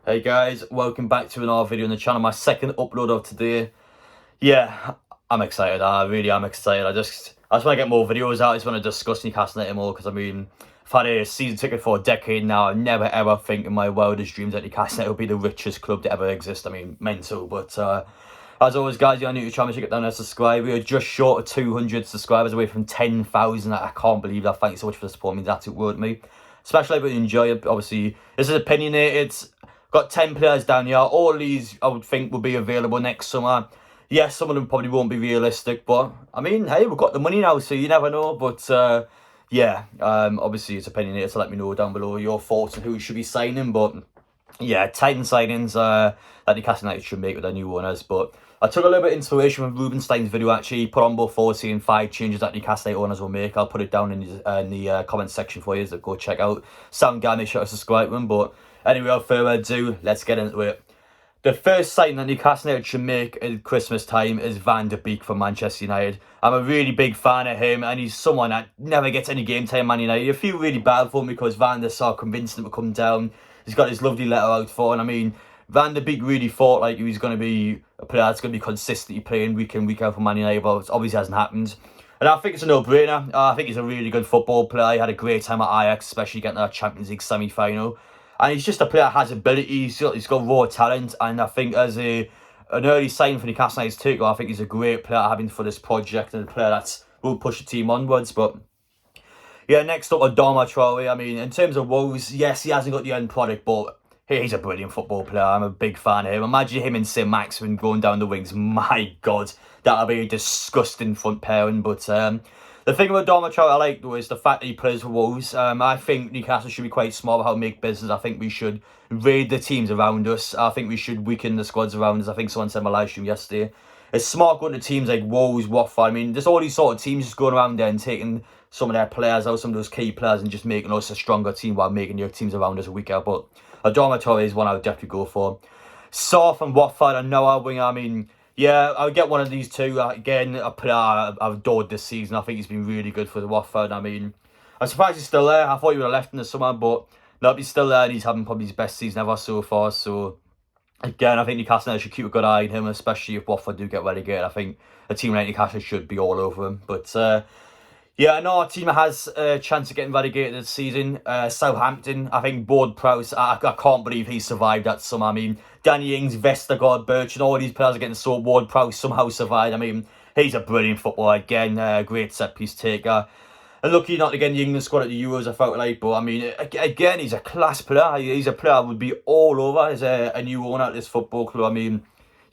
Hey guys, welcome back to another video on the channel, my second upload of today. Yeah, I'm excited, I really am excited. I just want to get more videos out. I just want to discuss Newcastle United more because I've had a season ticket for a decade now. I never ever think in my wildest dreams that Newcastle United will be the richest club to ever exist. Mental, but as always guys, you're new to the channel, get down there, subscribe. We are just short of 200 subscribers away from 10,000. I can't believe that. Thank you so much for the support, it means absolute world to me. Especially if you enjoy it. Obviously, this is opinionated. Got 10 players down here. All these I would think will be available next summer. Yes, some of them probably won't be realistic, but I mean, hey, we've got the money now, so you never know. But obviously it's opinionated, so let me know down below your thoughts on who should be signing. But yeah, 10 signings that Newcastle United should make with their new owners. But I took a little bit of inspiration from Rubenstein's video, actually. He put on both 40 and 5 changes that Newcastle United owners will make. I'll put it down in the comment section for you, so go check out. Sound guy, make sure to subscribe to him. But anyway, without further ado, let's get into it. The first signing that Newcastle United should make at Christmas time is Van de Beek for Manchester United. I'm a really big fan of him, and he's someone that never gets any game time at Man United. I feel really bad for him because Van der Sar convinced him to come down. He's got his lovely letter out for, and I mean, Van de Beek really thought like he was going to be a player that's going to be consistently playing week in, week out for Man United, but it obviously hasn't happened. And I think it's a no-brainer. I think he's a really good football player. He had a great time at Ajax, especially getting that Champions League semi-final. And he's just a player that has ability. He's got raw talent. And I think as an early sign for Newcastle United's Takeover, I think he's a great player having for this project and a player that will push the team onwards. But yeah, next up, Adama Traore. I mean, in terms of woes, yes, he hasn't got the end product, but he's a brilliant football player. I'm a big fan of him. Imagine him and St. Maximin going down the wings. My God, that'll be a disgusting front pairing. But the thing about Adama Traore I like, though, is the fact that he plays for Wolves. I think Newcastle should be quite smart about how to make business. I think we should raid the teams around us. I think we should weaken the squads around us. I think someone said in my live stream yesterday. It's smart going to teams like Wolves, Watford. I mean, there's all these sort of teams just going around there and taking some of their players out, some of those key players, and just making us a stronger team while making your teams around us weaker. But Adama Traore is one I would definitely go for. South and Watford and Noah Winger. I mean, yeah, I would get one of these two. Again, a player I've adored this season. I think he's been really good for the Watford. I mean, I'm surprised he's still there. I thought he would have left in the summer, but no, he's still there and he's having probably his best season ever so far. So, again, I think Newcastle should keep a good eye on him, especially if Watford do get relegated. I think a team like Newcastle should be all over him. But yeah, no, our team has a chance of getting relegated this season. Southampton, I think Ward-Prowse, I can't believe he survived that summer. I mean, Danny Ings, Vestergaard, Birch, and all these players are getting so Ward-Prowse somehow survived. I mean, he's a brilliant footballer again, great set-piece taker. And lucky not to get in the England squad at the Euros, I felt like. But, I mean, again, he's a class player. He's a player who would be all over as a new owner at this football club. I mean,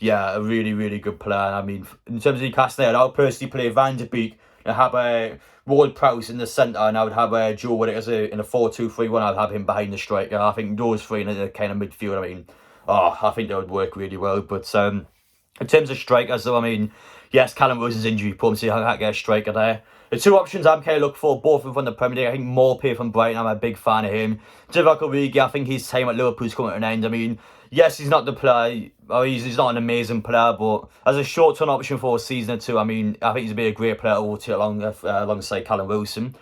yeah, a really, really good player. I mean, in terms of Newcastle, I would personally play Van de Beek and have Ward-Prowse in the centre, and I would have Joe Willock in a 4-2-3-1. I'd have him behind the striker. I think those three in the kind of midfield, I mean, I think that would work really well. But in terms of strikers, though, I mean, yes, Callum Wilson's injury problem, so I can't get a striker there. The two options I'm kind of looking for, both from the Premier League. I think Maupay from Brighton, I'm a big fan of him. Divock Origi, I think his time at Liverpool's coming to an end. I mean, yes, he's not the player, he's not an amazing player, but as a short-term option for a season or two, I mean, I think he's be a great player to rotate alongside Callum Wilson.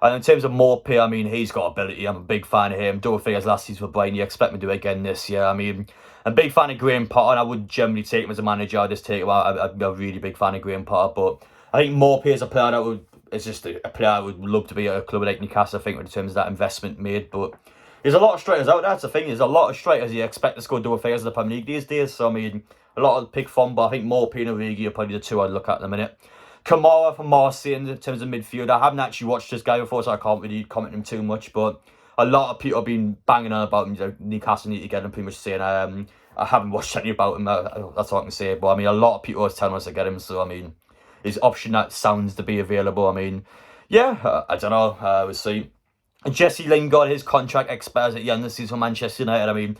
And in terms of Maupay, I mean, he's got ability. I'm a big fan of him. Don't think as last season for Brighton, you expect me to do it again this year. I mean, I'm a big fan of Graham Potter, and I would generally take him as a manager. I'd just take him out. I'm a really big fan of Graham Potter, but I think Maupay is a player that is just a player I would love to be at a club like Newcastle, I think, in terms of that investment made. But there's a lot of strikers out there. That's the thing. There's a lot of strikers you expect to score double figures in the Premier League these days. So, I mean, a lot of pick from, but I think Maupay and Origi are probably the two I'd look at in a minute. Kamara from Marseille in terms of midfield. I haven't actually watched this guy before, so I can't really comment him too much. But a lot of people have been banging on about him. Newcastle need to get him, pretty much saying, I haven't watched any about him. That's all I can say. But, I mean, a lot of people are telling us to get him. So, I mean, his option that sounds to be available. I mean, yeah, I don't know. We'll see. Jesse Lingard, his contract expires at the end of the season for Manchester United. I mean,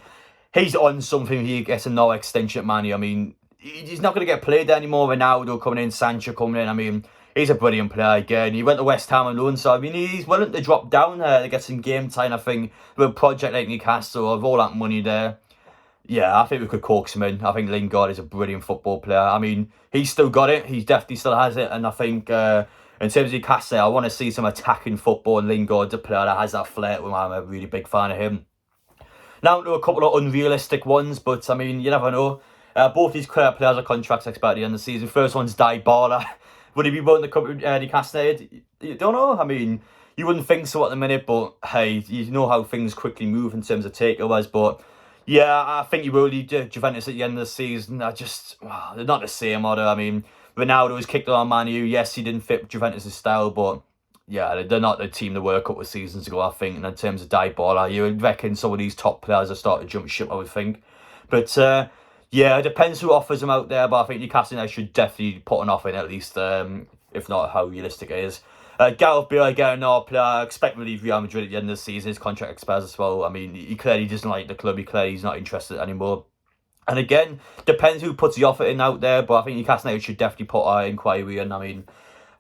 he's on something. He gets no extension money. I mean, he's not going to get played there anymore. Ronaldo coming in, Sancho coming in. I mean, he's a brilliant player again. He went to West Ham on loan, so I mean, he's willing to drop down there to get some game time. I think with a project like Newcastle, with all that money there, yeah, I think we could coax him in. I think Lingard is a brilliant football player. I mean, he's still got it. He definitely still has it, and I think in terms of Newcastle, I want to see some attacking football, and Lingard's a player that has that flair. I'm a really big fan of him. Now to a couple of unrealistic ones, but I mean, you never know. Both these players are contracts expired at the end of the season. First one's Dybala. Would he be willing to come to Newcastle United? You don't know. I mean, you wouldn't think so at the minute, but hey, you know how things quickly move in terms of takeovers. But yeah, I think he will leave Juventus at the end of the season. They're not the same, are they? I mean, Ronaldo was kicked on Man U. Yes, he didn't fit Juventus' style, but yeah, they're not the team they were a couple of seasons ago, I think. And in terms of Dybala, you would reckon some of these top players are starting to jump ship, I would think. But yeah, it depends who offers them out there, but I think Newcastle United should definitely put an offer in at least, if not how realistic it is. Gareth Bale, again, another player, I expect to leave Real Madrid at the end of the season. His contract expires as well. I mean, he clearly doesn't like the club. He clearly he's not interested anymore. And again, depends who puts the offer in out there, but I think Newcastle United should definitely put an inquiry in. I mean,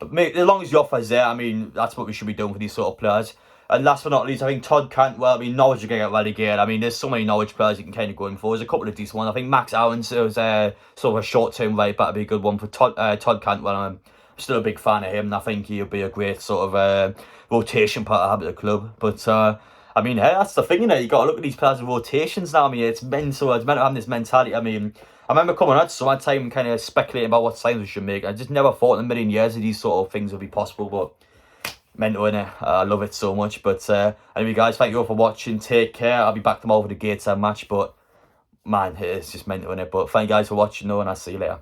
as long as the offer's there, I mean, that's what we should be doing for these sort of players. And last but not least, I think Todd Cantwell, I mean, Norwich are going to get relegated. I mean, there's so many Norwich players you can kind of go in for. There's a couple of decent ones. I think Max Owens was sort of a short-term right back, be a good one for Todd Cantwell. I'm still a big fan of him, and I think he'll be a great sort of rotation part to have at the club. But, I mean, hey, that's the thing, you know, you got to look at these players in rotations now. I mean, it's mental. It's meant to have this mentality. I mean, I remember coming out so much time kind of speculating about what signs we should make. I just never thought in a million years that these sort of things would be possible, but mental, innit? I love it so much. But anyway, guys, thank you all for watching. Take care. I'll be back tomorrow for the Gateshead match, but man, it's just mental, innit? But thank you guys for watching, though, and I'll see you later.